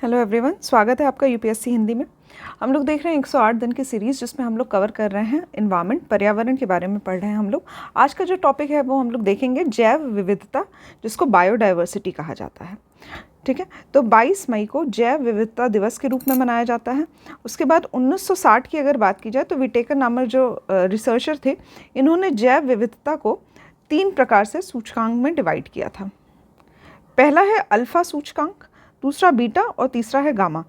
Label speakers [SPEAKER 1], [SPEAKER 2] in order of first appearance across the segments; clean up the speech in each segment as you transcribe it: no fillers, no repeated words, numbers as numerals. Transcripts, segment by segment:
[SPEAKER 1] Hello everyone, स्वागत है आपका यूपीएससी हिंदी में। हम लोग देख रहे हैं 108 दिन की सीरीज़ जिसमें हम लोग कवर कर रहे हैं इन्वायरमेंट, पर्यावरण के बारे में पढ़ रहे हैं हम लोग। आज का जो टॉपिक है वो हम लोग देखेंगे जैव विविधता, जिसको बायोडाइवर्सिटी कहा जाता है। ठीक है, तो 22 मई को जैव विविधता दिवस के रूप में मनाया जाता है। उसके बाद 1960 की अगर बात की जाए तो विटेकर नामक जो रिसर्चर थे, इन्होंने जैव विविधता को 3 प्रकार से सूचकांक में डिवाइड किया था। पहला है अल्फ़ा सूचकांक, दूसरा बीटा और तीसरा है गामा।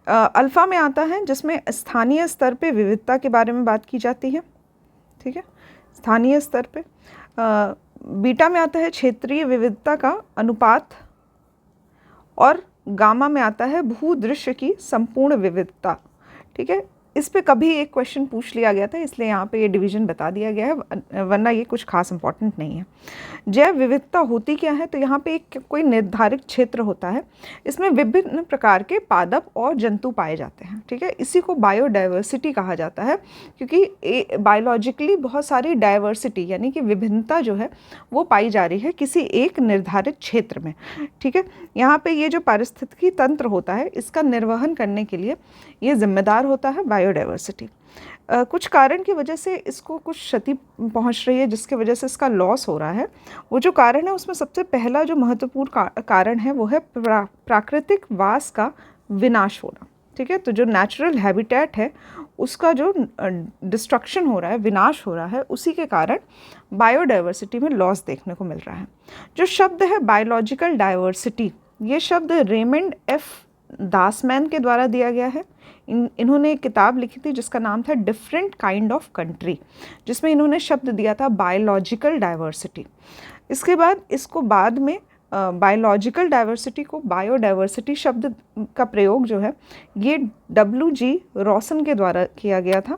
[SPEAKER 1] अल्फ़ा में आता है जिसमें स्थानीय स्तर पे विविधता के बारे में बात की जाती है। ठीक है, स्थानीय स्तर पे। बीटा में आता है क्षेत्रीय विविधता का अनुपात, और गामा में आता है भूदृश्य की संपूर्ण विविधता। ठीक है, इस पे कभी एक क्वेश्चन पूछ लिया गया था, इसलिए यहाँ पे ये डिवीजन बता दिया गया है, वरना ये कुछ खास इंपॉर्टेंट नहीं है। जैव विविधता होती क्या है, तो यहाँ पे एक कोई निर्धारित क्षेत्र होता है, इसमें विभिन्न प्रकार के पादप और जंतु पाए जाते हैं। ठीक है, इसी को बायोडाइवर्सिटी कहा जाता है, क्योंकि बायोलॉजिकली बहुत सारी डाइवर्सिटी यानी कि विभिन्नता जो है वो पाई जा रही है किसी एक निर्धारित क्षेत्र में। ठीक है, यहाँ पे ये जो पारिस्थितिकी तंत्र होता है, इसका निर्वहन करने के लिए ये जिम्मेदार होता है बायोडाइवर्सिटी। कुछ कारण की वजह से इसको कुछ क्षति पहुंच रही है, जिसके वजह से इसका लॉस हो रहा है। वो जो कारण है उसमें सबसे पहला जो महत्वपूर्ण कारण है वो है प्राकृतिक वास का विनाश होना। ठीक है, तो जो नेचुरल हैबिटेट है उसका जो डिस्ट्रक्शन हो रहा है, विनाश हो रहा है, उसी के कारण बायोडाइवर्सिटी में लॉस देखने को मिल रहा है। जो शब्द है बायोलॉजिकल डाइवर्सिटी, ये शब्द रेमंड एफ दासमैन के द्वारा दिया गया है। इन्होंने एक किताब लिखी थी जिसका नाम था डिफरेंट काइंड ऑफ कंट्री, जिसमें इन्होंने शब्द दिया था बायोलॉजिकल डाइवर्सिटी। इसके बाद इसको बाद में बायोलॉजिकल डाइवर्सिटी को बायोडाइवर्सिटी शब्द का प्रयोग जो है ये WG रॉसन के द्वारा किया गया था।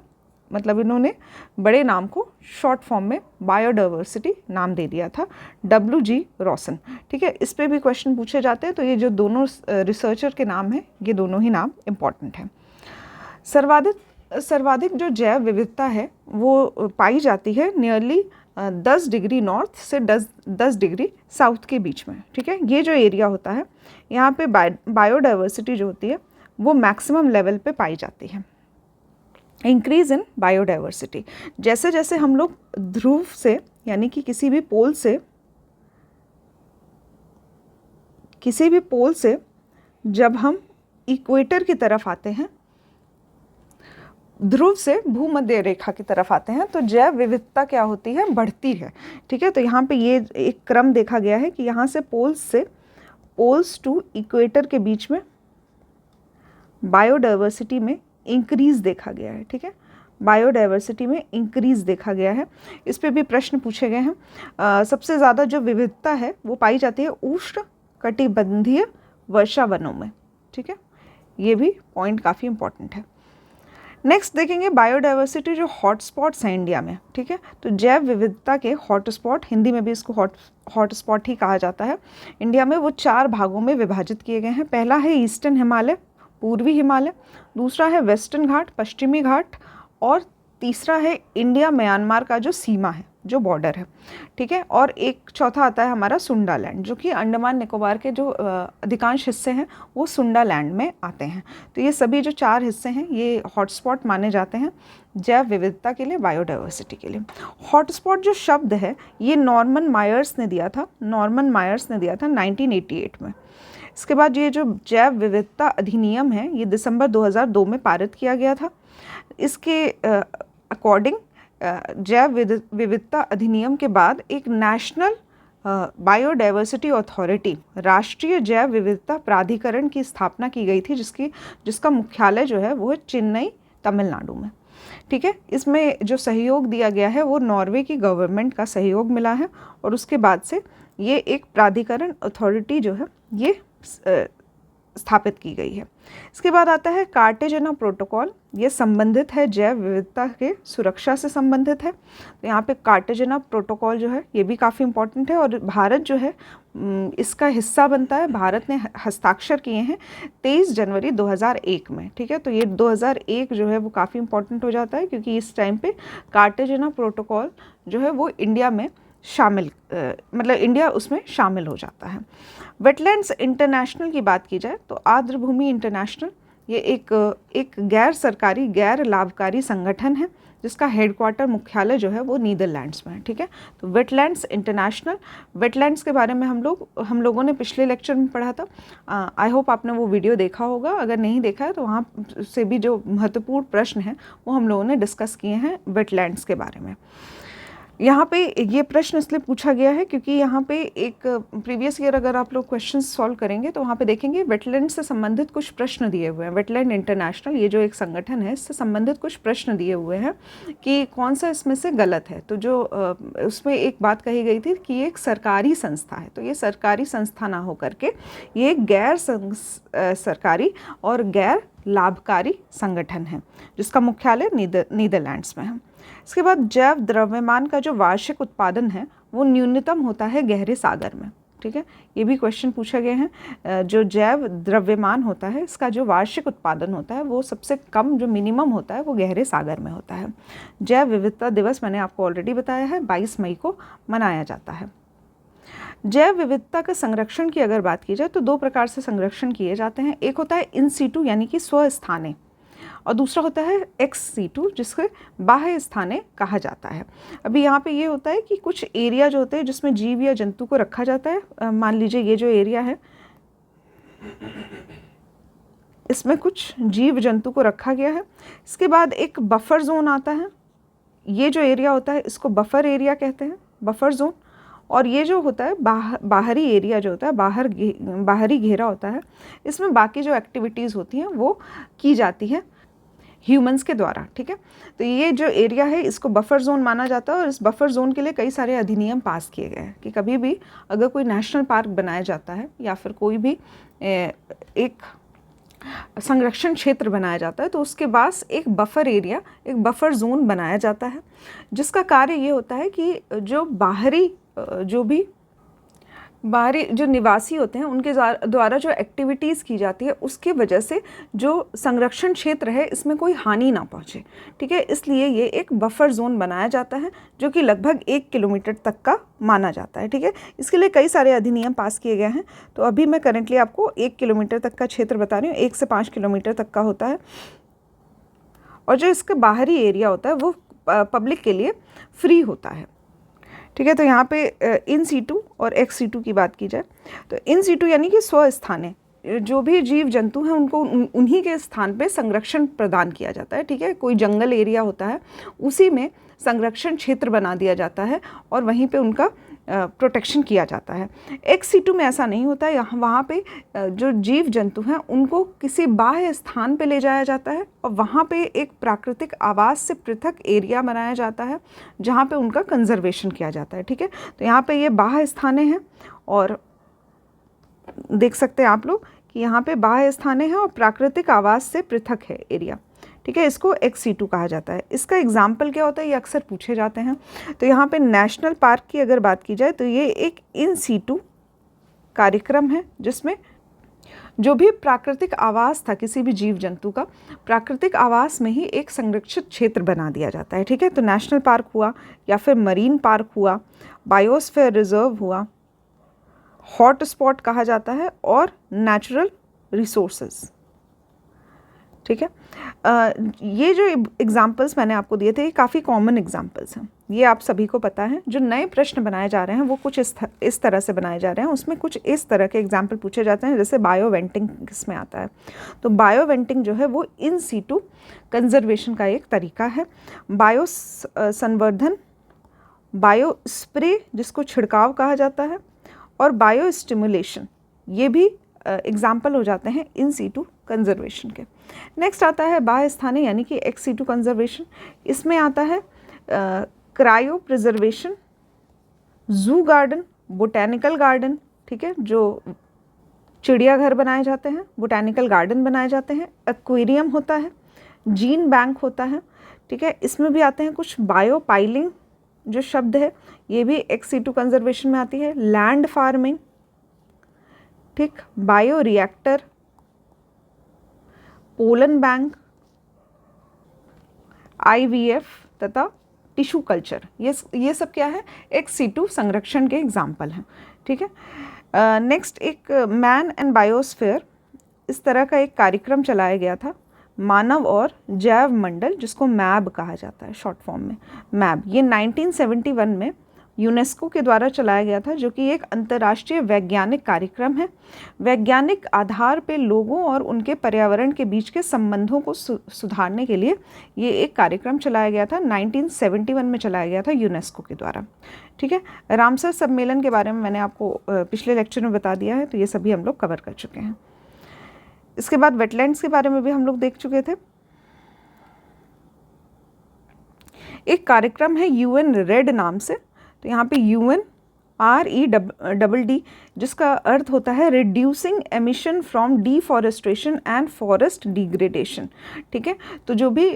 [SPEAKER 1] मतलब इन्होंने बड़े नाम को शॉर्ट फॉर्म में बायोडाइवर्सिटी नाम दे दिया था, WG रॉसन। ठीक है, इस पे भी क्वेश्चन पूछे जाते हैं, तो ये जो दोनों रिसर्चर के नाम हैं, ये दोनों ही नाम इम्पॉर्टेंट हैं। सर्वाधिक जो जैव विविधता है वो पाई जाती है नियरली 10 डिग्री नॉर्थ से 10 डिग्री साउथ के बीच में। ठीक है, ये जो एरिया होता है यहाँ पे बायोडाइवर्सिटी जो होती है वो मैक्सिमम लेवल पे पाई जाती है। इंक्रीज इन बायोडाइवर्सिटी, जैसे जैसे हम लोग ध्रुव से यानी कि किसी भी पोल से जब हम इक्वेटर की तरफ आते हैं, ध्रुव से भूमध्य रेखा की तरफ आते हैं, तो जैव विविधता क्या होती है, बढ़ती है। ठीक है, तो यहाँ पे ये एक क्रम देखा गया है कि यहाँ से पोल्स टू इक्वेटर के बीच में बायोडाइवर्सिटी में इंक्रीज देखा गया है। ठीक है, बायोडाइवर्सिटी में इंक्रीज देखा गया है। इस पे भी प्रश्न पूछे गए हैं। सबसे ज़्यादा जो विविधता है वो पाई जाती है उष्ण कटिबंधीय वर्षा वनों में। ठीक है, ये भी पॉइंट काफ़ी इंपॉर्टेंट है। नेक्स्ट देखेंगे बायोडाइवर्सिटी जो हॉटस्पॉट्स हैं इंडिया में। ठीक है, तो जैव विविधता के हॉटस्पॉट, हिंदी में भी इसको हॉटस्पॉट ही कहा जाता है, इंडिया में वो 4 भागों में विभाजित किए गए हैं। पहला है ईस्टर्न हिमालय, पूर्वी हिमालय, दूसरा है वेस्टर्न घाट, पश्चिमी घाट, और तीसरा है इंडिया म्यांमार का जो सीमा है, जो बॉर्डर है। ठीक है, और एक चौथा आता है हमारा सुंडा लैंड, जो कि अंडमान निकोबार के जो अधिकांश हिस्से हैं वो सुंडा लैंड में आते हैं। तो ये सभी जो 4 हिस्से हैं ये हॉटस्पॉट माने जाते हैं जैव विविधता के लिए, बायोडाइवर्सिटी के लिए। हॉटस्पॉट जो शब्द है ये नॉर्मन मायर्स ने दिया था 1988 में। इसके बाद ये जो जैव विविधता अधिनियम है ये दिसंबर 2002 में पारित किया गया था। इसके अकॉर्डिंग जैव विविधता अधिनियम के बाद एक नेशनल बायोडाइवर्सिटी अथॉरिटी, राष्ट्रीय जैव विविधता प्राधिकरण की स्थापना की गई थी, जिसका मुख्यालय जो है वो है चेन्नई, तमिलनाडु में। ठीक है, इसमें जो सहयोग दिया गया है वो नॉर्वे की गवर्नमेंट का सहयोग मिला है, और उसके बाद से ये एक प्राधिकरण अथॉरिटी जो है ये स्थापित की गई है। इसके बाद आता है कार्टेजेना प्रोटोकॉल, ये संबंधित है जैव विविधता के सुरक्षा से संबंधित है। तो यहाँ पे कार्टेजेना प्रोटोकॉल जो है ये भी काफ़ी इंपॉर्टेंट है, और भारत जो है इसका हिस्सा बनता है। भारत ने हस्ताक्षर किए हैं 23 जनवरी 2001 में। ठीक है, तो ये 2001 जो है वो काफ़ी इंपॉर्टेंट हो जाता है, क्योंकि इस टाइम पे कार्टेजेना प्रोटोकॉल जो है वो इंडिया में शामिल मतलब इंडिया उसमें शामिल हो जाता है। वेटलैंड्स इंटरनेशनल की बात की जाए तो आर्द्र भूमि इंटरनेशनल ये एक गैर सरकारी गैर लाभकारी संगठन है जिसका हेडक्वार्टर मुख्यालय जो है वो नीदरलैंड्स में है। ठीक है, तो वेटलैंड्स इंटरनेशनल, वेटलैंड्स के बारे में हम लोगों ने पिछले लेक्चर में पढ़ा था। आई होप आपने वो वीडियो देखा होगा, अगर नहीं देखा है तो वहाँ से भी जो महत्वपूर्ण प्रश्न हैं वो हम लोगों ने डिस्कस किए हैं वेटलैंड्स के बारे में। यहाँ पे ये प्रश्न इसलिए पूछा गया है क्योंकि यहाँ पे एक प्रीवियस ईयर अगर आप लोग क्वेश्चन सॉल्व करेंगे तो वहाँ पे देखेंगे वेटलैंड से संबंधित कुछ प्रश्न दिए हुए हैं। वेटलैंड इंटरनेशनल ये जो एक संगठन है इससे संबंधित कुछ प्रश्न दिए हुए हैं कि कौन सा इसमें से गलत है। तो जो उसमें एक बात कही गई थी कि ये एक सरकारी संस्था है, तो ये सरकारी संस्था ना हो करके ये एक गैर सरकारी और गैर लाभकारी संगठन है जिसका मुख्यालय नीदरलैंड्स में है। इसके बाद जैव द्रव्यमान का जो वार्षिक उत्पादन है वो न्यूनतम होता है गहरे सागर में। ठीक है, ये भी क्वेश्चन पूछा गया है। जो जैव द्रव्यमान होता है इसका जो वार्षिक उत्पादन होता है वो सबसे कम जो मिनिमम होता है वो गहरे सागर में होता है। जैव विविधता दिवस मैंने आपको ऑलरेडी बताया है 22 मई को मनाया जाता है। जैव विविधता के संरक्षण की अगर बात की जाए तो दो प्रकार से संरक्षण किए जाते हैं। एक होता है इन सीटू यानी कि स्वस्थाने, और दूसरा होता है एक्स सीटू जिसके बाह्य स्थाने कहा जाता है। अभी यहाँ पे ये होता है कि कुछ एरिया जो होते हैं जिसमें जीव या जंतु को रखा जाता है, मान लीजिए ये जो एरिया है इसमें कुछ जीव जंतु को रखा गया है। इसके बाद एक बफर जोन आता है, ये जो एरिया होता है इसको बफर एरिया कहते हैं, बफर जोन। और ये जो होता है बाहरी एरिया जो होता है बाहरी घेरा होता है, इसमें बाकी जो एक्टिविटीज़ होती हैं वो की जाती है ह्यूमंस के द्वारा। ठीक है, तो ये जो एरिया है इसको बफर जोन माना जाता है और इस बफर जोन के लिए कई सारे अधिनियम पास किए गए हैं कि कभी भी अगर कोई नेशनल पार्क बनाया जाता है या फिर कोई भी एक संरक्षण क्षेत्र बनाया जाता है तो उसके पास एक बफर एरिया, एक बफर जोन बनाया जाता है जिसका कार्य ये होता है कि जो बाहरी जो निवासी होते हैं उनके द्वारा जो एक्टिविटीज़ की जाती है उसके वजह से जो संरक्षण क्षेत्र है इसमें कोई हानि ना पहुँचे। ठीक है, इसलिए ये एक बफर जोन बनाया जाता है जो कि लगभग 1 किलोमीटर तक का माना जाता है। ठीक है, इसके लिए कई सारे अधिनियम पास किए गए हैं। तो अभी मैं करेंटली आपको 1 किलोमीटर तक का क्षेत्र बता रही हूँ, 1 से 5 किलोमीटर तक का होता है। और जो इसका बाहरी एरिया होता है वो पब्लिक के लिए फ्री होता है। ठीक है, तो यहाँ पे इन सीटू और एक्स सीटू की बात की जाए तो इन सीटू यानी कि स्वस्थाने, जो भी जीव जंतु हैं उनको उन्हीं के स्थान पे संरक्षण प्रदान किया जाता है। ठीक है, कोई जंगल एरिया होता है उसी में संरक्षण क्षेत्र बना दिया जाता है और वहीं पे उनका प्रोटेक्शन किया जाता है। एक्स सीटू में ऐसा नहीं होता है, यहाँ वहाँ पे जो जीव जंतु हैं उनको किसी बाह्य स्थान पे ले जाया जाता है और वहाँ पे एक प्राकृतिक आवास से पृथक एरिया बनाया जाता है जहाँ पे उनका कंजर्वेशन किया जाता है। ठीक है, तो यहाँ पे ये बाह्य स्थाने हैं और देख सकते हैं आप लोग कि यहाँ पे बाह्य स्थाने हैं और प्राकृतिक आवास से पृथक है एरिया। ठीक है, इसको एक्स सीटू कहा जाता है। इसका एग्जाम्पल क्या होता है ये अक्सर पूछे जाते हैं। तो यहाँ पे नेशनल पार्क की अगर बात की जाए तो ये एक इन सीटू कार्यक्रम है जिसमें जो भी प्राकृतिक आवास था किसी भी जीव जंतु का, प्राकृतिक आवास में ही एक संरक्षित क्षेत्र बना दिया जाता है। ठीक है, तो नेशनल पार्क हुआ या फिर मरीन पार्क हुआ, बायोस्फीयर रिजर्व हुआ, हॉट स्पॉट कहा जाता है और नेचुरल रिसोर्सेज। ठीक है, ये जो एग्जाम्पल्स मैंने आपको दिए थे ये काफ़ी कॉमन एग्जाम्पल्स हैं, ये आप सभी को पता है। जो नए प्रश्न बनाए जा रहे हैं वो कुछ इस तरह से बनाए जा रहे हैं, उसमें कुछ इस तरह के एग्जाम्पल पूछे जाते हैं जैसे बायो वेंटिंग किसमें आता है। तो बायो वेंटिंग जो है वो इन सीटू कंजर्वेशन का एक तरीका है। बायो संवर्धन, बायो स्प्रे जिसको छिड़काव कहा जाता है, और बायो स्टिमुलेशन ये भी एग्जाम्पल हो जाते हैं इन सीटू कंजर्वेशन के। नेक्स्ट आता है बाह्य स्थाने यानी कि एक्स सीटू कंजर्वेशन। इसमें आता है क्रायो प्रिजर्वेशन, जू गार्डन, बोटैनिकल गार्डन। ठीक है, जो चिड़ियाघर बनाए जाते हैं, बोटैनिकल गार्डन बनाए जाते हैं, एक्वेरियम होता है, जीन बैंक होता है। ठीक है, इसमें भी आते हैं कुछ बायो पाइलिंग जो शब्द है ये भी एक्स सीटू कंजर्वेशन में आती है, लैंड फार्मिंग, ठीक, bio reactor, pollen bank, IVF तथा टिश्यू कल्चर, ये सब क्या है, एक सीटू संरक्षण के एग्जाम्पल हैं। ठीक है। नेक्स्ट एक मैन एंड बायोस्फीयर, इस तरह का एक कार्यक्रम चलाया गया था, मानव और जैव मंडल, जिसको मैब कहा जाता है शॉर्ट फॉर्म में, मैब। ये 1971 में यूनेस्को के द्वारा चलाया गया था, जो कि एक अंतर्राष्ट्रीय वैज्ञानिक कार्यक्रम है। वैज्ञानिक आधार पे लोगों और उनके पर्यावरण के बीच के संबंधों को सुधारने के लिए ये एक कार्यक्रम चलाया गया था, 1971 में चलाया गया था यूनेस्को के द्वारा। ठीक है। रामसर सम्मेलन के बारे में मैंने आपको पिछले लेक्चर में बता दिया है, तो ये सभी हम लोग कवर कर चुके हैं। इसके बाद वेटलैंड्स के बारे में भी हम लोग देख चुके थे। एक कार्यक्रम है UN रेड नाम से, तो यहाँ पे UN REDD, जिसका अर्थ होता है reducing emission from deforestation and forest degradation. ठीक है। तो जो भी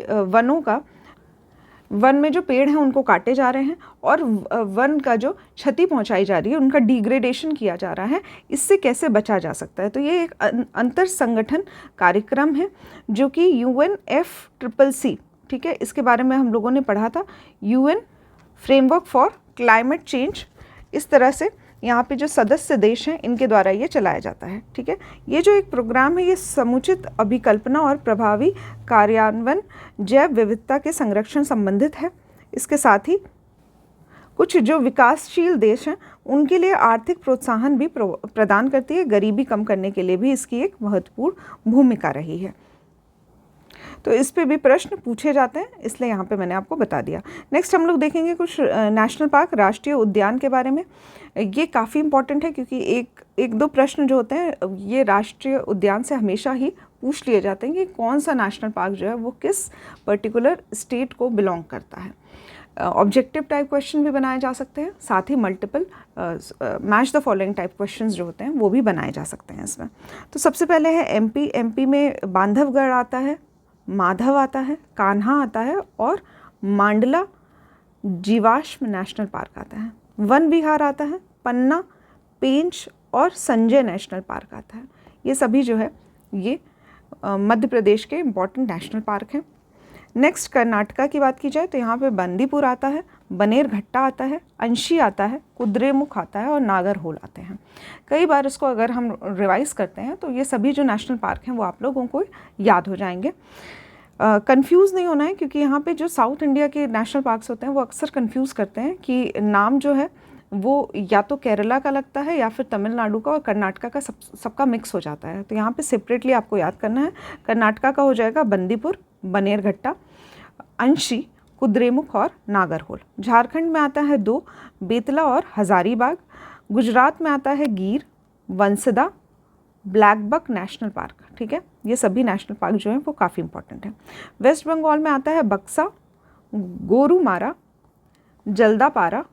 [SPEAKER 1] वन में जो पेड़ हैं उनको काटे जा रहे हैं और वन का जो क्षति पहुंचाई जा रही है, उनका डिग्रेडेशन किया जा रहा है, इससे कैसे बचा जा सकता है। तो ये एक अंतर संगठन कार्यक्रम है जो कि UNFCCC, ठीक है, इसके बारे में हम लोगों ने पढ़ा था, UN framework for climate change. इस तरह से यहाँ पे जो सदस्य देश हैं इनके द्वारा ये चलाया जाता है। ठीक है। ये जो एक प्रोग्राम है ये समुचित अभिकल्पना और प्रभावी कार्यान्वयन जैव विविधता के संरक्षण संबंधित है। इसके साथ ही कुछ जो विकासशील देश हैं उनके लिए आर्थिक प्रोत्साहन भी प्रदान करती है। गरीबी कम करने के लिए भी इसकी एक महत्वपूर्ण भूमिका रही है। तो इस पे भी प्रश्न पूछे जाते हैं, इसलिए यहाँ पे मैंने आपको बता दिया। नेक्स्ट हम लोग देखेंगे कुछ नेशनल पार्क, राष्ट्रीय उद्यान के बारे में। ये काफ़ी इंपॉर्टेंट है क्योंकि एक दो प्रश्न जो होते हैं ये राष्ट्रीय उद्यान से हमेशा ही पूछ लिए जाते हैं कि कौन सा नेशनल पार्क जो है वो किस पर्टिकुलर स्टेट को बिलोंग करता है। ऑब्जेक्टिव टाइप क्वेश्चन भी बनाए जा सकते हैं, साथ ही multiple match the following type question जो होते हैं वो भी बनाए जा सकते हैं इसमें। तो सबसे पहले है MP में बांधवगढ़ आता है, माधव आता है, कान्हा आता है और मांडला जीवाश्म नेशनल पार्क आता है। वन विहार आता है, पन्ना, पेंच और संजय नेशनल पार्क आता है। ये सभी जो है ये मध्य प्रदेश के इम्पॉर्टेंट नेशनल पार्क हैं। नेक्स्ट कर्नाटका की बात की जाए तो यहाँ पे बंदीपुर आता है, बनेरघट्टा आता है, अंशी आता है, कुद्रेमुख आता है और नागरहोल आते हैं। कई बार इसको अगर हम रिवाइज करते हैं तो ये सभी जो नेशनल पार्क हैं वो आप लोगों को याद हो जाएंगे। कंफ्यूज नहीं होना है क्योंकि यहाँ पे जो साउथ इंडिया के नेशनल पार्क्स होते हैं वो अक्सर कंफ्यूज करते हैं कि नाम जो है वो या तो केरला का लगता है या फिर तमिलनाडु का और कर्नाटका का सबका मिक्स हो जाता है। तो यहाँ पे सेपरेटली आपको याद करना है। कर्नाटका का हो जाएगा बंदीपुर, बनेरघट्टा, अंशी, कुद्रेमुख और नागरहोल। झारखंड में आता है 2, बेतला और हजारीबाग। गुजरात में आता है गिर, वंसदा, ब्लैकबक नेशनल पार्क। ठीक है। ये सभी नेशनल पार्क जो हैं वो काफ़ी इंपॉर्टेंट हैं। वेस्ट बंगाल में आता है बक्सा, गोरुमारा, जल्दापारा,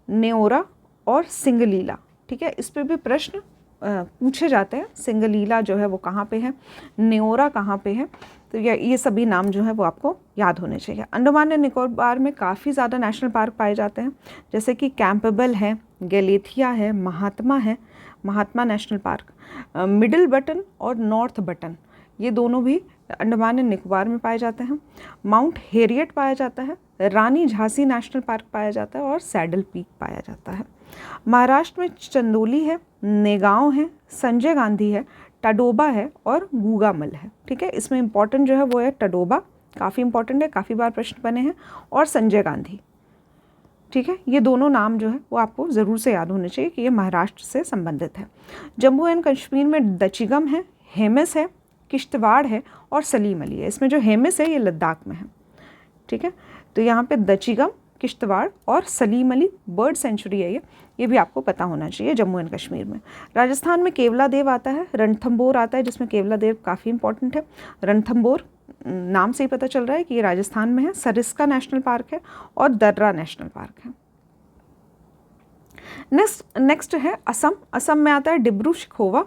[SPEAKER 1] नेओरा और सिंगलीला। ठीक है। इस पे भी प्रश्न पूछे जाते हैं। सिंगलीला जो है वो कहाँ पे है, नेओरा कहाँ पे है, तो ये सभी नाम जो है वो आपको याद होने चाहिए। अंडमान एंड निकोबार में काफ़ी ज़्यादा नेशनल पार्क पाए जाते हैं, जैसे कि कैंपबेल है, गैलेथिया है, महात्मा नेशनल पार्क। मिडिल बटन और नॉर्थ बटन ये दोनों भी अंडमान एंड निकोबार में पाए जाते हैं। माउंट हेरियट पाया जाता है, रानी झांसी नेशनल पार्क पाया जाता है और सैडल पीक पाया जाता है। महाराष्ट्र में चंदोली है, नेगांव है, संजय गांधी है, टडोबा है और गूगामल है। ठीक है। इसमें इंपॉर्टेंट जो है वो है टडोबा, काफ़ी इंपॉर्टेंट है, काफ़ी बार प्रश्न बने हैं, और संजय गांधी। ठीक है। ये दोनों नाम जो है वो आपको ज़रूर से याद होने चाहिए कि ये महाराष्ट्र से संबंधित है। जम्मू एंड कश्मीर में दचिगम है, हेमिस है, किश्तवाड़ है और सलीम अली है। इसमें जो हेमिस है ये लद्दाख में है। ठीक है। तो यहाँ पे दचिगम, किश्तवाड़ और सलीम अली बर्ड सेंचुरी है ये भी आपको पता होना चाहिए जम्मू एंड कश्मीर में। राजस्थान में केवलादेव आता है, रणथंबोर आता है, जिसमें केवलादेव काफ़ी इंपॉर्टेंट है। रणथंबोर नाम से ही पता चल रहा है कि ये राजस्थान में है। सरिस्का नेशनल पार्क है और दर्रा नेशनल पार्क है। नेक्स्ट है असम। असम में आता है डिब्रू शिखोवा,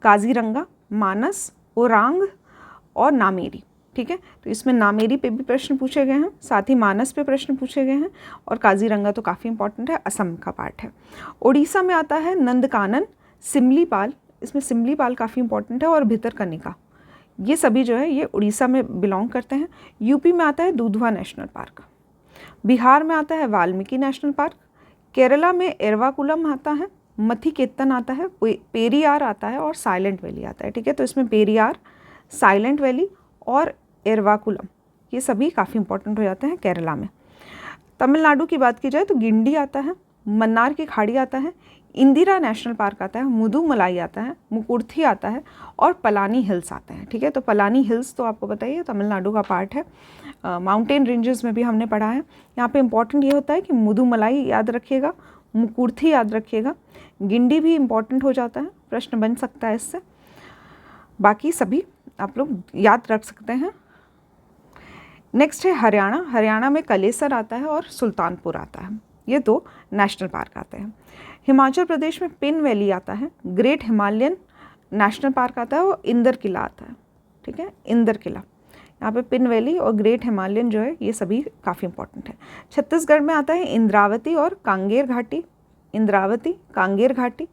[SPEAKER 1] काजीरंगा, मानस, ओरांग और नामेरी। ठीक है। तो इसमें नामेरी पे भी प्रश्न पूछे गए हैं, साथ ही मानस पे प्रश्न पूछे गए हैं, और काजीरंगा तो काफ़ी इंपॉर्टेंट है, असम का पार्ट है। उड़ीसा में आता है नंदकानन, सिमलीपाल, इसमें सिमलीपाल काफ़ी इंपॉर्टेंट है, और भितरकनिका। ये सभी जो है ये उड़ीसा में बिलोंग करते हैं। यूपी में आता है दुधवा नेशनल पार्क। बिहार में आता है वाल्मीकि नेशनल पार्क, केरला में एर्वाकुलम आता है, मथिकेतन आता है, पेरियार आता है और साइलेंट वैली आता है। ठीक है, तो इसमें पेरियार, साइलेंट वैली और एर्वाकुलम ये सभी काफ़ी इंपॉर्टेंट हो जाते हैं केरला में। तमिलनाडु की बात की जाए तो गिंडी आता है, मन्नार की खाड़ी आता है, इंदिरा नेशनल पार्क आता है, मुदुमलाई आता है, मुकुर्थी आता है और पलानी हिल्स आता है। ठीक है, तो पलानी हिल्स तो आपको बताइए तमिलनाडु का पार्ट है, माउंटेन रेंजेस में भी हमने पढ़ा है। यहाँ पे इम्पॉर्टेंट ये होता है कि मुदुमलाई याद रखिएगा, मुकुर्थी याद रखिएगा, गिंडी भी इम्पॉर्टेंट हो जाता है, प्रश्न बन सकता है इससे, बाकी सभी आप लोग याद रख सकते हैं। नेक्स्ट है हरियाणा। हरियाणा में कलेसर आता है और सुल्तानपुर आता है, ये 2 नेशनल पार्क आते हैं। हिमाचल प्रदेश में पिन वैली आता है, ग्रेट हिमालयन नेशनल पार्क आता है और इंदर किला आता है। ठीक है, इंदर किला, यहाँ पे पिन वैली और ग्रेट हिमालयन जो है ये सभी काफ़ी इंपॉर्टेंट है। छत्तीसगढ़ में आता है इंद्रावती और कांगेर घाटी, इंद्रावती कांगेर घाटी,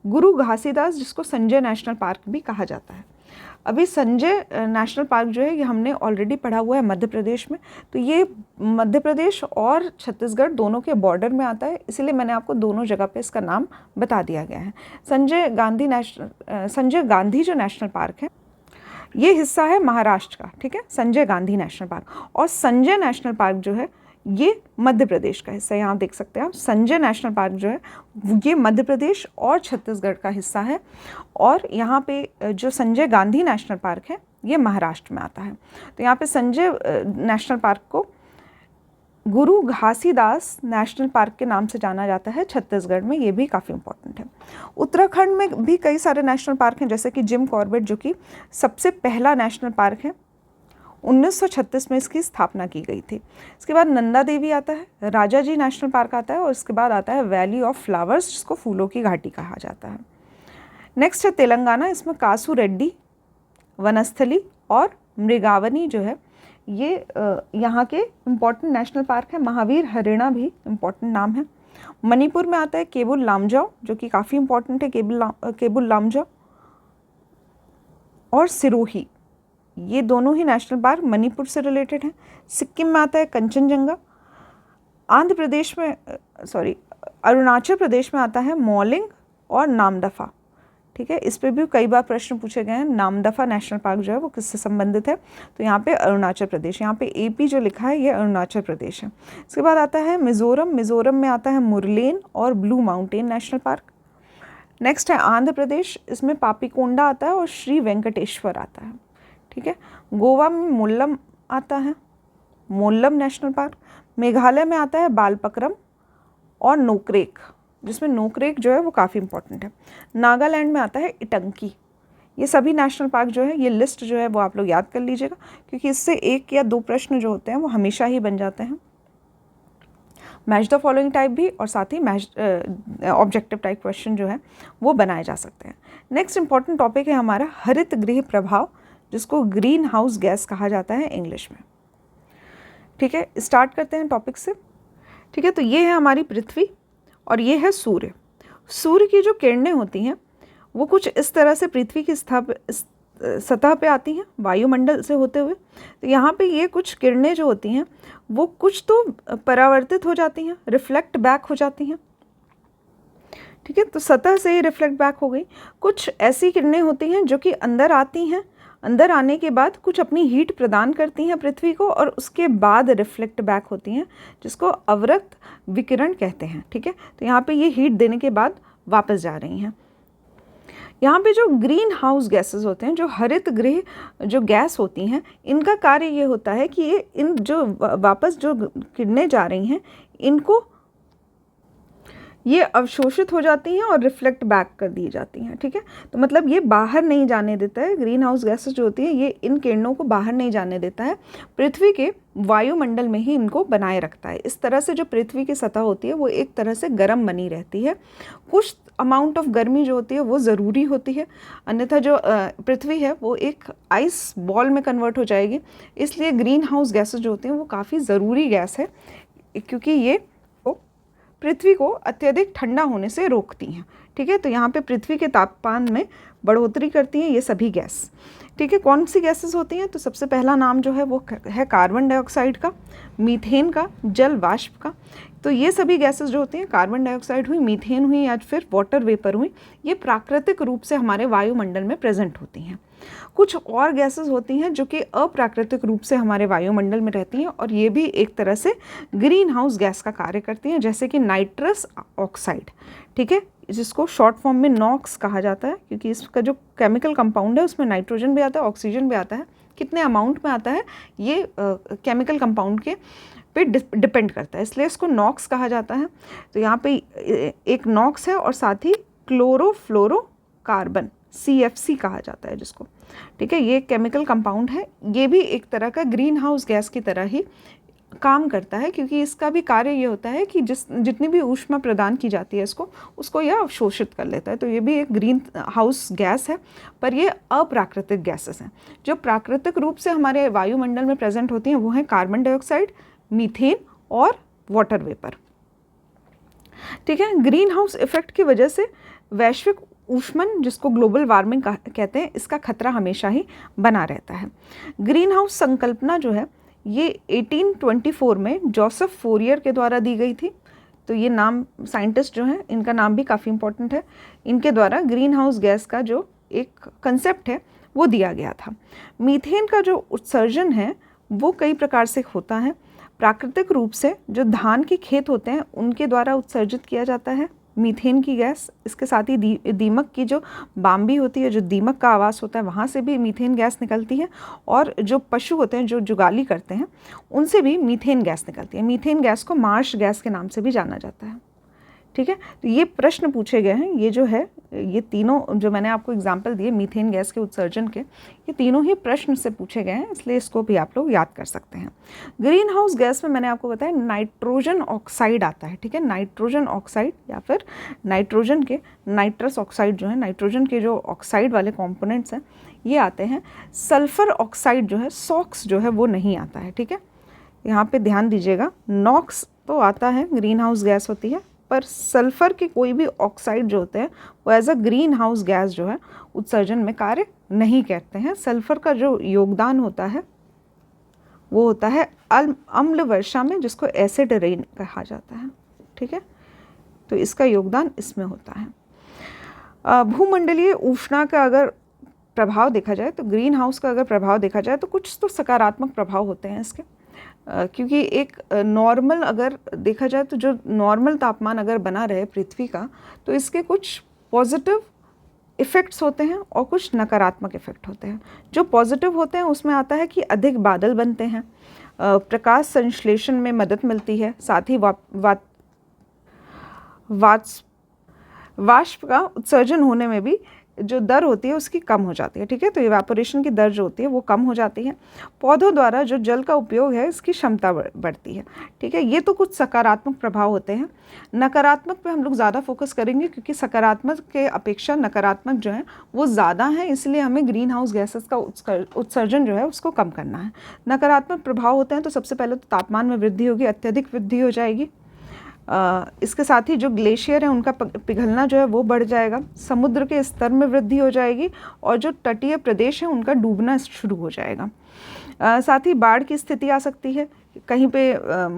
[SPEAKER 1] गुरु घासीदास जिसको संजय नेशनल पार्क भी कहा जाता है। अभी संजय नेशनल पार्क जो है ये हमने ऑलरेडी पढ़ा हुआ है मध्य प्रदेश में, तो ये मध्य प्रदेश और छत्तीसगढ़ दोनों के बॉर्डर में आता है, इसीलिए मैंने आपको दोनों जगह पे इसका नाम बता दिया गया है। संजय गांधी जो नेशनल पार्क है ये हिस्सा है महाराष्ट्र का। ठीक है, संजय गांधी नेशनल पार्क, और संजय नेशनल पार्क जो है ये मध्य प्रदेश का हिस्सा है। यहाँ देख सकते हैं आप, संजय नेशनल पार्क जो है ये मध्य प्रदेश और छत्तीसगढ़ का हिस्सा है, और यहाँ पे जो संजय गांधी नेशनल पार्क है ये महाराष्ट्र में आता है। तो यहाँ पे संजय नेशनल पार्क को गुरु घासीदास नेशनल पार्क के नाम से जाना जाता है छत्तीसगढ़ में, ये भी काफ़ी इंपॉर्टेंट है। उत्तराखंड में भी कई सारे नेशनल पार्क हैं, जैसे कि जिम कॉर्बेट जो कि सबसे पहला नेशनल पार्क है, 1936 में इसकी स्थापना की गई थी। इसके बाद नंदा देवी आता है, राजा जी नेशनल पार्क आता है, और इसके बाद आता है वैली ऑफ फ्लावर्स जिसको फूलों की घाटी कहा जाता है। नेक्स्ट है तेलंगाना, इसमें कासू रेड्डी वनस्थली और मृगावनी जो है ये यहाँ के इम्पॉर्टेंट नेशनल पार्क है। महावीर हरिणा भी इम्पॉर्टेंट नाम है। मणिपुर में आता है केबुल लामजाओ जो कि काफ़ी इम्पॉर्टेंट है, केबुल लामजाओ और सिरोही, ये दोनों ही नेशनल पार्क मणिपुर से रिलेटेड हैं। सिक्किम में आता है कंचनजंगा। आंध्र प्रदेश में अरुणाचल प्रदेश में आता है मॉलिंग और नामदफा। ठीक है, इस पे भी कई बार प्रश्न पूछे गए हैं। नामदफा नेशनल पार्क जो है वो किससे संबंधित है, तो यहाँ पे अरुणाचल प्रदेश, यहाँ पे एपी जो लिखा है ये अरुणाचल प्रदेश है। इसके बाद आता है मिज़ोरम। मिज़ोरम में आता है मुरलेन और blue mountain national park. Next है आंध्र प्रदेश, इसमें पापीकोंडा आता है और श्री वेंकटेश्वर आता है। ठीक है, गोवा में मोल्लम आता है, मोल्लम नेशनल पार्क। मेघालय में आता है बालपक्रम और नोकरेक, जिसमें नोकरेक जो है वो काफ़ी इंपॉर्टेंट है। नागालैंड में आता है इटंकी। ये सभी नेशनल पार्क जो है, ये लिस्ट जो है वो आप लोग याद कर लीजिएगा, क्योंकि इससे 1 या 2 प्रश्न जो होते हैं वो हमेशा ही बन जाते हैं। मैच द फॉलोइंग टाइप भी और साथ ही मैच ऑब्जेक्टिव टाइप क्वेश्चन जो है वो बनाए जा सकते हैं। नेक्स्ट इंपॉर्टेंट टॉपिक है हमारा हरित गृह प्रभाव, जिसको ग्रीन हाउस गैस कहा जाता है इंग्लिश में। ठीक है, स्टार्ट करते हैं टॉपिक से। ठीक है, तो ये है हमारी पृथ्वी और ये है सूर्य। सूर्य की जो किरणें होती हैं वो कुछ इस तरह से पृथ्वी की सतह पे आती हैं वायुमंडल से होते हुए। तो यहाँ पे ये कुछ किरणें जो होती हैं वो कुछ तो परावर्तित हो जाती हैं, रिफ्लेक्ट बैक हो जाती हैं। ठीक है, तो सतह से ही रिफ्लेक्ट बैक हो गई। कुछ ऐसी किरणें होती हैं जो कि अंदर आती हैं, अंदर आने के बाद कुछ अपनी हीट प्रदान करती हैं पृथ्वी को और उसके बाद रिफ्लेक्ट बैक होती हैं, जिसको अवरक्त विकिरण कहते हैं। ठीक है, तो यहाँ पे ये हीट देने के बाद वापस जा रही हैं। यहाँ पे जो ग्रीन हाउस गैसेस होते हैं, जो हरित गृह जो गैस होती हैं, इनका कार्य ये होता है कि ये इन जो वापस जो किरणें जा रही हैं इनको ये अवशोषित हो जाती हैं और रिफ्लेक्ट बैक कर दी जाती हैं। ठीक है, तो मतलब ये बाहर नहीं जाने देता है, ग्रीन हाउस गैसेस जो होती है ये इन किरणों को बाहर नहीं जाने देता है, पृथ्वी के वायुमंडल में ही इनको बनाए रखता है। इस तरह से जो पृथ्वी की सतह होती है वो एक तरह से गर्म बनी रहती है। कुछ अमाउंट ऑफ गर्मी जो होती है वो ज़रूरी होती है, अन्यथा जो पृथ्वी है वो एक आइस बॉल में कन्वर्ट हो जाएगी। इसलिए ग्रीन हाउस गैसेस जो होती हैं वो काफ़ी ज़रूरी गैस है, क्योंकि ये पृथ्वी को अत्यधिक ठंडा होने से रोकती हैं। ठीक है, तो यहाँ पे पृथ्वी के तापमान में बढ़ोतरी करती हैं ये सभी गैस। ठीक है, कौन सी गैसेस होती हैं? तो सबसे पहला नाम जो है वो है कार्बन डाइऑक्साइड का, मीथेन का, जल वाष्प का। तो ये सभी गैसेस जो होती हैं, कार्बन डाइऑक्साइड हुई, मीथेन हुई या फिर वाटर वेपर हुई, ये प्राकृतिक रूप से हमारे वायुमंडल में प्रेजेंट होती हैं। कुछ और गैसेस होती हैं जो कि अप्राकृतिक रूप से हमारे वायुमंडल में रहती हैं और ये भी एक तरह से ग्रीन हाउस गैस का कार्य करती हैं, जैसे कि नाइट्रस ऑक्साइड, ठीक है, जिसको शॉर्ट फॉर्म में नॉक्स कहा जाता है, क्योंकि इसका जो केमिकल कंपाउंड है उसमें नाइट्रोजन भी आता है, ऑक्सीजन भी आता है। कितने अमाउंट में आता है ये केमिकल कंपाउंड के पे डिपेंड करता है, इसलिए इसको नॉक्स कहा जाता है। तो यहाँ पे एक नॉक्स है और साथ ही क्लोरोफ्लोरोकार्बन CFC कहा जाता है जिसको, ठीक है, ये केमिकल कंपाउंड है। ये भी एक तरह का ग्रीन हाउस गैस की तरह ही काम करता है, क्योंकि इसका भी कार्य ये होता है कि जितनी भी ऊष्मा प्रदान की जाती है उसको यह अवशोषित कर लेता है। तो ये भी एक ग्रीन हाउस गैस है, पर ये अप्राकृतिक गैसेस हैं। जो प्राकृतिक रूप से हमारे वायुमंडल में प्रेजेंट होती हैं वो हैं कार्बन डाइऑक्साइड, मीथेन और वाटर वेपर, ठीक है। ग्रीन हाउस इफेक्ट की वजह से वैश्विक ऊष्मन, जिसको ग्लोबल वार्मिंग कहते हैं, इसका खतरा हमेशा ही बना रहता है। ग्रीन हाउस संकल्पना जो है ये 1824 में जोसेफ फोरियर के द्वारा दी गई थी। तो ये नाम साइंटिस्ट जो हैं इनका नाम भी काफ़ी इंपॉर्टेंट है। इनके द्वारा ग्रीन हाउस गैस का जो एक कंसेप्ट है वो दिया गया था। मीथेन का जो उत्सर्जन है वो कई प्रकार से होता है। प्राकृतिक रूप से जो धान के खेत होते हैं उनके द्वारा उत्सर्जित किया जाता है मीथेन की गैस। इसके साथ ही दीमक की जो बाम्बी होती है, जो दीमक का आवास होता है, वहाँ से भी मीथेन गैस निकलती है। और जो पशु होते हैं जो जुगाली करते हैं उनसे भी मीथेन गैस निकलती है। मीथेन गैस को मार्श गैस के नाम से भी जाना जाता है, ठीक है। तो ये प्रश्न पूछे गए हैं, ये जो है ये तीनों जो मैंने आपको एग्जाम्पल दिए मीथेन गैस के उत्सर्जन के, ये तीनों ही प्रश्न से पूछे गए हैं, इसलिए इसको भी आप लोग याद कर सकते हैं। ग्रीन हाउस गैस में मैंने आपको बताया नाइट्रोजन ऑक्साइड आता है, ठीक है। नाइट्रोजन ऑक्साइड या फिर नाइट्रोजन के नाइट्रस ऑक्साइड जो है, नाइट्रोजन के जो ऑक्साइड वाले कॉम्पोनेंट्स हैं ये आते हैं। सल्फर ऑक्साइड जो है, सॉक्स जो है वो नहीं आता है, ठीक है। यहाँ पे ध्यान दीजिएगा, नॉक्स तो आता है, ग्रीन हाउस गैस होती है, पर सल्फर के कोई भी ऑक्साइड जो होते हैं वो as a greenhouse gas जो है उत्सर्जन में कार्य नहीं करते हैं। सल्फर का जो योगदान होता है वो होता है अम्ल वर्षा में, जिसको एसिड रेन कहा जाता है, ठीक है। तो इसका योगदान इसमें होता है। भूमंडलीय ऊष्मा का अगर प्रभाव देखा जाए तो ग्रीन हाउस का अगर प्रभाव देखा जाए तो कुछ तो सकारात्मक प्रभाव होते हैं इसके, क्योंकि एक नॉर्मल अगर देखा जाए तो जो नॉर्मल तापमान अगर बना रहे पृथ्वी का, तो इसके कुछ पॉजिटिव इफ़ेक्ट्स होते हैं और कुछ नकारात्मक इफ़ेक्ट होते हैं। जो पॉजिटिव होते हैं उसमें आता है कि अधिक बादल बनते हैं, प्रकाश संश्लेषण में मदद मिलती है, साथ ही वाष्प का उत्सर्जन होने में भी जो दर होती है उसकी कम हो जाती है, ठीक है। तो इवेपोरेशन की दर जो होती है वो कम हो जाती है। पौधों द्वारा जो जल का उपयोग है इसकी क्षमता बढ़ती है, ठीक है। ये तो कुछ सकारात्मक प्रभाव होते हैं। नकारात्मक पे हम लोग ज़्यादा फोकस करेंगे, क्योंकि सकारात्मक के अपेक्षा नकारात्मक जो है वो ज़्यादा है, इसलिए हमें ग्रीन हाउस गैसेस का उत्सर्जन जो है उसको कम करना है। नकारात्मक प्रभाव होते हैं तो सबसे पहले तो तापमान में वृद्धि होगी, अत्यधिक वृद्धि हो जाएगी। इसके साथ ही जो ग्लेशियर है उनका पिघलना जो है वो बढ़ जाएगा, समुद्र के स्तर में वृद्धि हो जाएगी और जो तटीय प्रदेश है उनका डूबना शुरू हो जाएगा। साथ ही बाढ़ की स्थिति आ सकती है, कहीं पे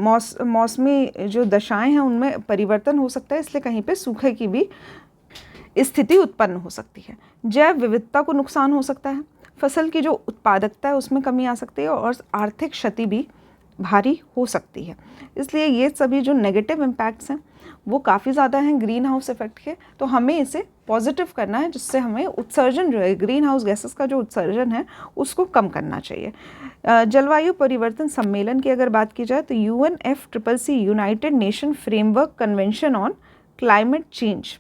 [SPEAKER 1] मौसमी जो दशाएं हैं उनमें परिवर्तन हो सकता है, इसलिए कहीं पे सूखे की भी स्थिति उत्पन्न हो सकती है। जैव विविधता को नुकसान हो सकता है, फसल की जो उत्पादकता है उसमें कमी आ सकती है और आर्थिक क्षति भी भारी हो सकती है। इसलिए ये सभी जो नेगेटिव इम्पैक्ट्स हैं वो काफ़ी ज़्यादा हैं ग्रीन हाउस इफेक्ट के, तो हमें इसे पॉजिटिव करना है, जिससे हमें उत्सर्जन जो है ग्रीन हाउस गैसेस का जो उत्सर्जन है उसको कम करना चाहिए। जलवायु परिवर्तन सम्मेलन की अगर बात की जाए तो UNFCCC United nation framework convention on climate change,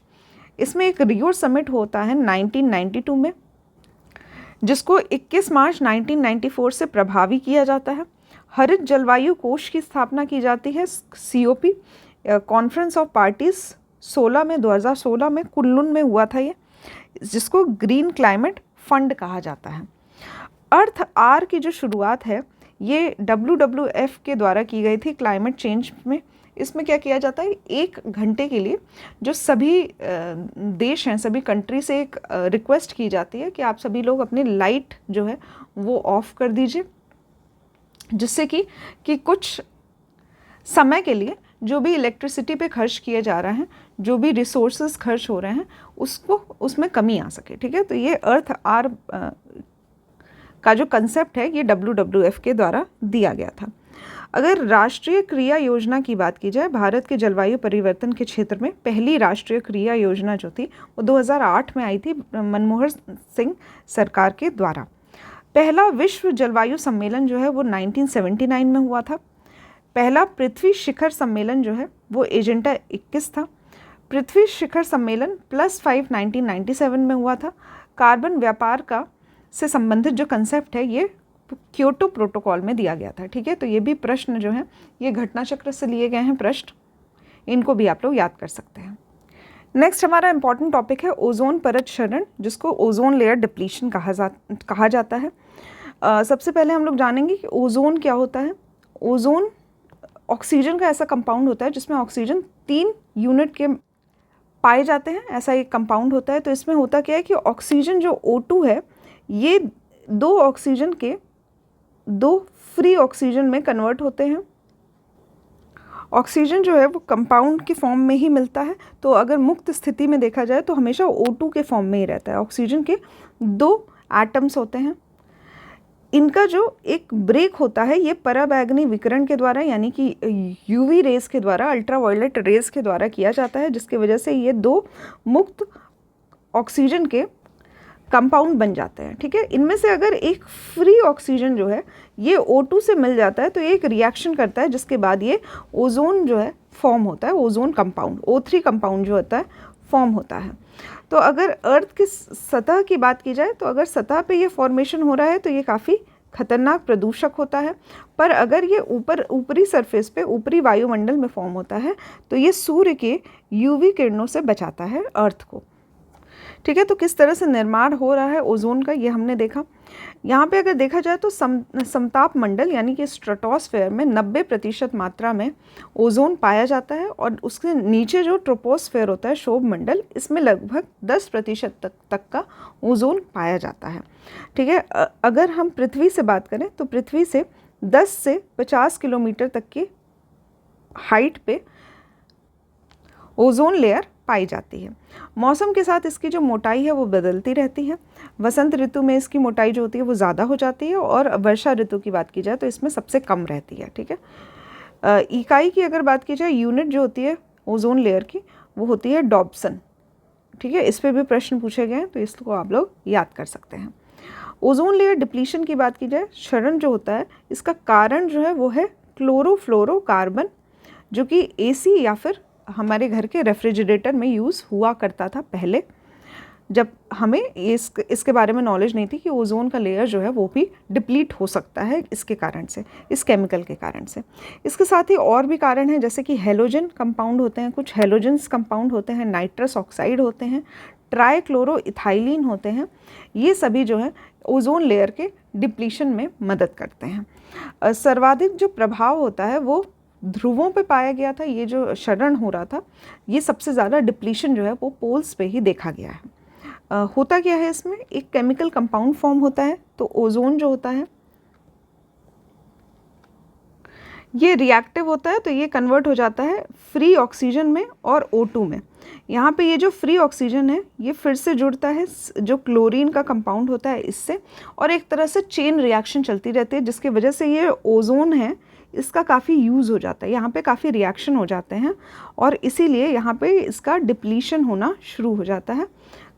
[SPEAKER 1] इसमें एक रियो समिट होता है 1992 में, जिसको 21 मार्च 1994 से प्रभावी किया जाता है। हरित जलवायु कोष की स्थापना की जाती है, COP कॉन्फ्रेंस ऑफ पार्टीज 2016 में कुल्लून में हुआ था ये, जिसको ग्रीन क्लाइमेट फंड कहा जाता है। अर्थ आर की जो शुरुआत है ये WWF के द्वारा की गई थी क्लाइमेट चेंज में। इसमें क्या किया जाता है, 1 घंटे के लिए जो सभी देश हैं, सभी कंट्री से एक रिक्वेस्ट की जाती है कि आप सभी लोग अपनी लाइट जो है वो ऑफ कर दीजिए, जिससे कि कुछ समय के लिए जो भी इलेक्ट्रिसिटी पे खर्च किए जा रहे हैं, जो भी रिसोर्सेज खर्च हो रहे हैं, उसको उसमें कमी आ सके। ठीक है, तो ये अर्थ आर का जो कंसेप्ट है ये WWF के द्वारा दिया गया था। अगर राष्ट्रीय क्रिया योजना की बात की जाए, भारत के जलवायु परिवर्तन के क्षेत्र में पहली राष्ट्रीय क्रिया योजना जो थी वो 2008 में आई थी मनमोहन सिंह सरकार के द्वारा। पहला विश्व जलवायु सम्मेलन जो है वो 1979 में हुआ था। पहला पृथ्वी शिखर सम्मेलन जो है वो एजेंडा 21 था। पृथ्वी शिखर सम्मेलन +5 1997 में हुआ था। कार्बन व्यापार का से संबंधित जो कंसेप्ट है ये क्योटो प्रोटोकॉल में दिया गया था। ठीक है, तो ये भी प्रश्न जो है ये घटना चक्र से लिए गए हैं प्रश्न, इनको भी आप लोग याद कर सकते हैं। नेक्स्ट हमारा इंपॉर्टेंट टॉपिक है ओजोन परत क्षरण, जिसको ओजोन लेयर डिप्लीशन कहा जाता है। सबसे पहले हम लोग जानेंगे कि ओजोन क्या होता है। ओजोन ऑक्सीजन का ऐसा कंपाउंड होता है जिसमें ऑक्सीजन 3 यूनिट के पाए जाते हैं, ऐसा एक कंपाउंड होता है। तो इसमें होता क्या है कि ऑक्सीजन जो O2 है ये 2 ऑक्सीजन के 2 फ्री ऑक्सीजन में कन्वर्ट होते हैं। ऑक्सीजन जो है वो कंपाउंड के फॉर्म में ही मिलता है, तो अगर मुक्त स्थिति में देखा जाए तो हमेशा O2 के फॉर्म में ही रहता है। ऑक्सीजन के 2 एटम्स होते हैं। इनका जो एक ब्रेक होता है ये पराबैंगनी विकिरण के द्वारा, यानी कि UV रेस के द्वारा, अल्ट्रावायलेट रेस के द्वारा किया जाता है, जिसकी वजह से ये 2 मुक्त ऑक्सीजन के कंपाउंड बन जाते हैं। ठीक है, इनमें से अगर एक फ्री ऑक्सीजन जो है ये O2 से मिल जाता है तो ये एक रिएक्शन करता है, जिसके बाद ये ओजोन जो है फॉर्म होता है, ओजोन कंपाउंड O3 कंपाउंड जो होता है फॉर्म होता है। तो अगर अर्थ की सतह की बात की जाए तो अगर सतह पे ये फॉर्मेशन हो रहा है तो ये काफ़ी खतरनाक प्रदूषक होता है, पर अगर ये ऊपरी सरफेस पे, ऊपरी वायुमंडल में फॉर्म होता है तो ये सूर्य के UV किरणों से बचाता है अर्थ को। ठीक है, तो किस तरह से निर्माण हो रहा है ओजोन का ये हमने देखा। यहाँ पे अगर देखा जाए तो समताप मंडल यानी कि स्ट्रेटोस्फेयर में 90% मात्रा में ओजोन पाया जाता है, और उसके नीचे जो ट्रोपोस्फेयर होता है, शोभ मंडल, इसमें लगभग 10% तक का ओजोन पाया जाता है। ठीक है, अगर हम पृथ्वी से बात करें तो पृथ्वी से 10 से 50 किलोमीटर तक की हाइट पे ओजोन लेयर पाई जाती है। मौसम के साथ इसकी जो मोटाई है वो बदलती रहती है। वसंत ऋतु में इसकी मोटाई जो होती है वो ज़्यादा हो जाती है, और वर्षा ऋतु की बात की जाए तो इसमें सबसे कम रहती है। ठीक है, इकाई की अगर बात की जाए, यूनिट जो होती है ओजोन लेयर की वो होती है डॉब्सन। ठीक है, इस पर भी प्रश्न पूछे गए हैं तो इसको आप लोग याद कर सकते हैं। ओजोन लेयर डिप्लीशन की बात की जाए, क्षरण जो होता है इसका कारण जो है वो है क्लोरोफ्लोरोकार्बन, जो कि AC या फिर हमारे घर के रेफ्रिजरेटर में यूज़ हुआ करता था पहले, जब हमें इसके बारे में नॉलेज नहीं थी कि ओजोन का लेयर जो है वो भी डिप्लीट हो सकता है इसके कारण से, इस केमिकल के कारण से। इसके साथ ही और भी कारण हैं, जैसे कि हेलोजन कंपाउंड होते हैं, कुछ हेलोजन्स कंपाउंड होते हैं, नाइट्रस ऑक्साइड होते हैं, ट्राइक्लोरोइथाइलिन होते हैं। ये सभी जो है ओजोन लेयर के डिप्लीशन में मदद करते हैं। सर्वाधिक जो प्रभाव होता है वो ध्रुवों पे पाया गया था। ये जो क्षरण हो रहा था ये सबसे ज़्यादा डिप्लीशन जो है वो पोल्स पे ही देखा गया है। होता क्या है, इसमें एक केमिकल कंपाउंड फॉर्म होता है, तो ओजोन जो होता है ये रिएक्टिव होता है, तो ये कन्वर्ट हो जाता है फ्री ऑक्सीजन में और O2 में। यहाँ पे ये जो फ्री ऑक्सीजन है ये फिर से जुड़ता है जो क्लोरीन का कंपाउंड होता है इससे, और एक तरह से चेन रिएक्शन चलती रहती है, जिसकी वजह से ये ओजोन है इसका काफ़ी यूज़ हो जाता है, यहाँ पे काफ़ी रिएक्शन हो जाते हैं, और इसीलिए यहाँ पे इसका डिप्लीशन होना शुरू हो जाता है,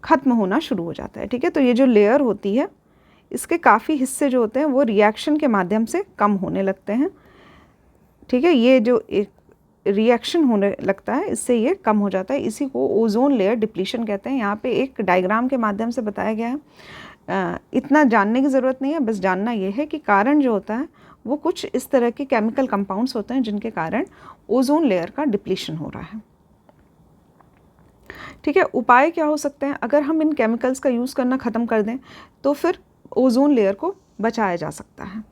[SPEAKER 1] ख़त्म होना शुरू हो जाता है। ठीक है, तो ये जो लेयर होती है इसके काफ़ी हिस्से जो होते हैं वो रिएक्शन के माध्यम से कम होने लगते हैं। ठीक है, ये जो एक रिएक्शन होने लगता है इससे ये कम हो जाता है, इसी को ओजोन लेयर डिप्लीशन कहते हैं। यहाँ पे एक डायग्राम के माध्यम से बताया गया है। इतना जानने की ज़रूरत नहीं है, बस जानना ये है कि कारण जो होता है वो कुछ इस तरह के केमिकल कंपाउंड्स होते हैं जिनके कारण ओजोन लेयर का डिप्लीशन हो रहा है। ठीक है, उपाय क्या हो सकते हैं? अगर हम इन केमिकल्स का यूज़ करना ख़त्म कर दें तो फिर ओजोन लेयर को बचाया जा सकता है।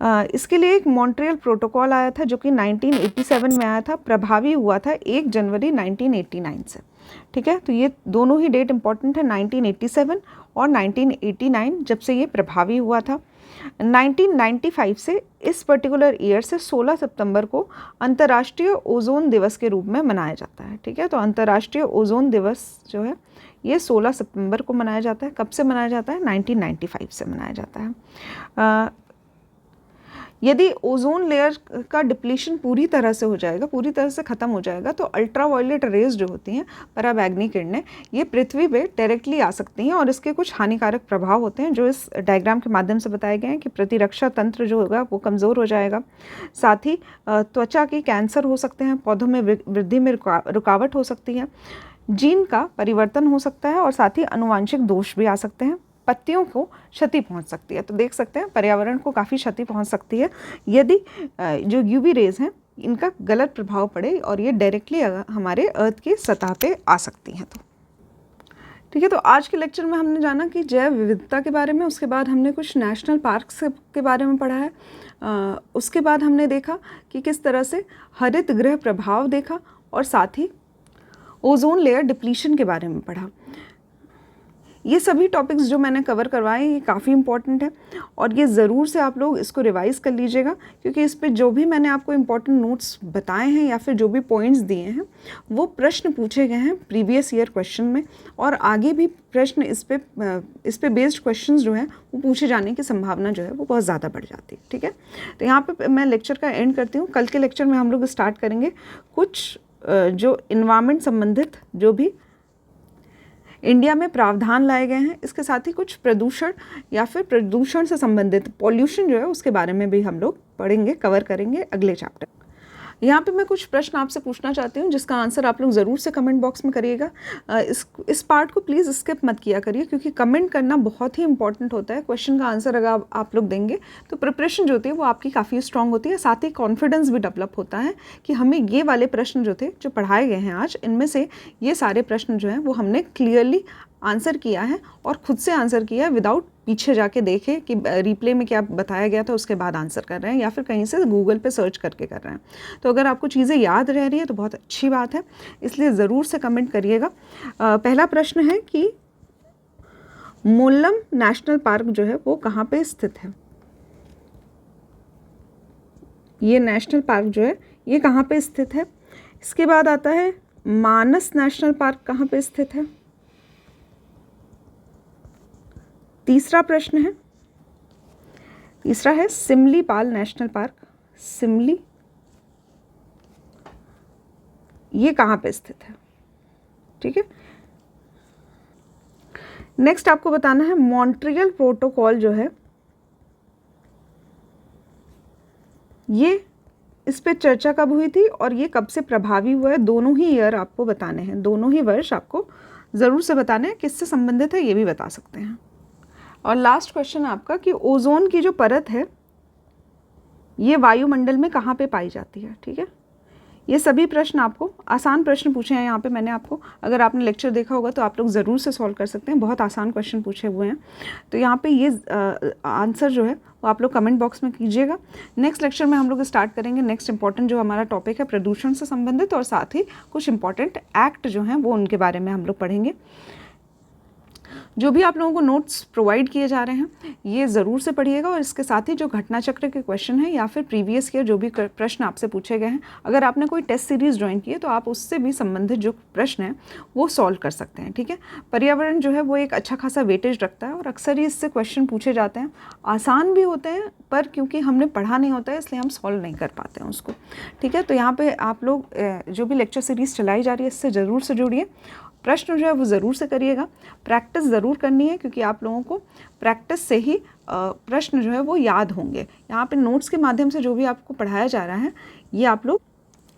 [SPEAKER 1] इसके लिए एक मॉन्ट्रियल प्रोटोकॉल आया था जो कि 1987 में आया था, प्रभावी हुआ था 1 जनवरी 1989 से। ठीक है, तो ये दोनों ही डेट इंपॉर्टेंट है, 1987 और 1989 जब से ये प्रभावी हुआ था। 1995 से इस पर्टिकुलर ईयर से 16 सितंबर को अंतर्राष्ट्रीय ओजोन दिवस के रूप में मनाया जाता है। ठीक है, तो अंतर्राष्ट्रीय ओजोन दिवस जो है ये 16 सितंबर को मनाया जाता है। कब से मनाया जाता है? 1995 से मनाया जाता है। यदि ओजोन लेयर का डिप्लीशन पूरी तरह से हो जाएगा, पूरी तरह से ख़त्म हो जाएगा, तो अल्ट्रावायलेट रेज जो होती हैं, पराबैंगनी किरणें, ये पृथ्वी पे डायरेक्टली आ सकती हैं और इसके कुछ हानिकारक प्रभाव होते हैं जो इस डायग्राम के माध्यम से बताए गए हैं कि प्रतिरक्षा तंत्र जो होगा वो कमज़ोर हो जाएगा, साथ ही त्वचा की कैंसर हो सकते हैं, पौधों में वृद्धि में रुकावट हो सकती है, जीन का परिवर्तन हो सकता है और साथ ही आनुवांशिक दोष भी आ सकते हैं, पत्तियों को क्षति पहुंच सकती है। तो देख सकते हैं पर्यावरण को काफ़ी क्षति पहुंच सकती है यदि जो यूवी रेज हैं इनका गलत प्रभाव पड़े और ये डायरेक्टली हमारे अर्थ की सतह पे आ सकती हैं। तो ठीक है, तो आज के लेक्चर में हमने जाना कि जैव विविधता के बारे में, उसके बाद हमने कुछ नेशनल पार्क्स के बारे में पढ़ा है, उसके बाद हमने देखा कि किस तरह से हरित गृह प्रभाव देखा और साथ ही ओजोन लेयर डिप्लीशन के बारे में पढ़ा। ये सभी टॉपिक्स जो मैंने कवर करवाए ये काफ़ी इंपॉर्टेंट है और ये ज़रूर से आप लोग इसको रिवाइज़ कर लीजिएगा, क्योंकि इस पे जो भी मैंने आपको इम्पॉर्टेंट नोट्स बताए हैं या फिर जो भी पॉइंट्स दिए हैं वो प्रश्न पूछे गए हैं प्रीवियस ईयर क्वेश्चन में, और आगे भी प्रश्न इस पे बेस्ड क्वेश्चंस जो हैं वो पूछे जाने की संभावना जो है वो बहुत ज़्यादा बढ़ जाती है। ठीक है, तो यहाँ पे मैं लेक्चर का एंड करती हूँ। कल के लेक्चर में हम लोग स्टार्ट करेंगे कुछ जो इन्वायरमेंट संबंधित जो भी इंडिया में प्रावधान लाए गए हैं, इसके साथ ही कुछ प्रदूषण या फिर प्रदूषण से संबंधित पॉल्यूशन जो है उसके बारे में भी हम लोग पढ़ेंगे, कवर करेंगे अगले चैप्टर। यहाँ पे मैं कुछ प्रश्न आपसे पूछना चाहती हूँ जिसका आंसर आप लोग ज़रूर से कमेंट बॉक्स में करिएगा। इस पार्ट को प्लीज़ स्किप मत किया करिए, क्योंकि कमेंट करना बहुत ही इंपॉर्टेंट होता है। क्वेश्चन का आंसर अगर आप लोग देंगे तो प्रिपरेशन जो होती है वो आपकी काफ़ी स्ट्रांग होती है, साथ ही कॉन्फिडेंस भी डेवलप होता है कि हमें ये वाले प्रश्न जो थे जो पढ़ाए गए हैं आज, इनमें से ये सारे प्रश्न जो हैं वो हमने क्लियरली आंसर किया है और खुद से आंसर किया है, विदाउट पीछे जाके देखे कि रिप्ले में क्या बताया गया था उसके बाद आंसर कर रहे हैं या फिर कहीं से गूगल पे सर्च करके कर रहे हैं। तो अगर आपको चीज़ें याद रह रही है तो बहुत अच्छी बात है, इसलिए ज़रूर से कमेंट करिएगा। पहला प्रश्न है कि मोल्लम नेशनल पार्क जो है वो कहाँ पे स्थित है? ये नेशनल पार्क जो है ये कहाँ पे स्थित है? इसके बाद आता है मानस नेशनल पार्क कहाँ पे स्थित है? तीसरा प्रश्न है, तीसरा है सिमलीपाल नेशनल पार्क, सिमली ये कहाँ पे स्थित है? ठीक है, नेक्स्ट आपको बताना है मॉन्ट्रियल प्रोटोकॉल जो है ये इस पे चर्चा कब हुई थी और ये कब से प्रभावी हुआ है। दोनों ही ईयर आपको बताने हैं, दोनों ही वर्ष आपको ज़रूर से बताने हैं, किससे संबंधित है ये भी बता सकते हैं। और लास्ट क्वेश्चन है आपका कि ओजोन की जो परत है ये वायुमंडल में कहाँ पे पाई जाती है? ठीक है, ये सभी प्रश्न आपको आसान प्रश्न पूछे हैं यहाँ पे मैंने आपको, अगर आपने लेक्चर देखा होगा तो आप लोग ज़रूर से सॉल्व कर सकते हैं, बहुत आसान क्वेश्चन पूछे हुए हैं। तो यहाँ पे ये आंसर जो है वो आप लोग कमेंट बॉक्स में कीजिएगा। नेक्स्ट लेक्चर में हम लोग स्टार्ट करेंगे नेक्स्ट इंपॉर्टेंट जो हमारा टॉपिक है प्रदूषण से संबंधित, और साथ ही कुछ इंपॉर्टेंट एक्ट जो हैं वो उनके बारे में हम लोग पढ़ेंगे। जो भी आप लोगों को नोट्स प्रोवाइड किए जा रहे हैं ये ज़रूर से पढ़िएगा, और इसके साथ ही जो घटना चक्र के क्वेश्चन हैं या फिर प्रीवियस ईयर जो भी प्रश्न आपसे पूछे गए हैं, अगर आपने कोई टेस्ट सीरीज़ ज्वाइन की है तो आप उससे भी संबंधित जो प्रश्न हैं वो सॉल्व कर सकते हैं। ठीक है, पर्यावरण जो है वो एक अच्छा खासा वेटेज रखता है और अक्सर ही इससे क्वेश्चन पूछे जाते हैं, आसान भी होते हैं पर क्योंकि हमने पढ़ा नहीं होता है इसलिए हम सॉल्व नहीं कर पाते हैं उसको। ठीक है, तो यहाँ पर आप लोग जो भी लेक्चर सीरीज़ चलाई जा रही है इससे ज़रूर से जुड़िए, प्रश्न जो है वो ज़रूर से करिएगा, प्रैक्टिस ज़रूर करनी है क्योंकि आप लोगों को प्रैक्टिस से ही प्रश्न जो है वो याद होंगे। यहाँ पे नोट्स के माध्यम से जो भी आपको पढ़ाया जा रहा है ये आप लोग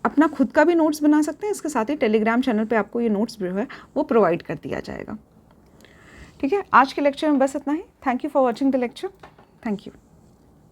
[SPEAKER 1] अपना खुद का भी नोट्स बना सकते हैं, इसके साथ ही टेलीग्राम चैनल पे आपको ये नोट्स जो है वो प्रोवाइड कर दिया जाएगा। ठीक है, आज के लेक्चर में बस इतना ही। Thank you for watching the lecture. Thank you.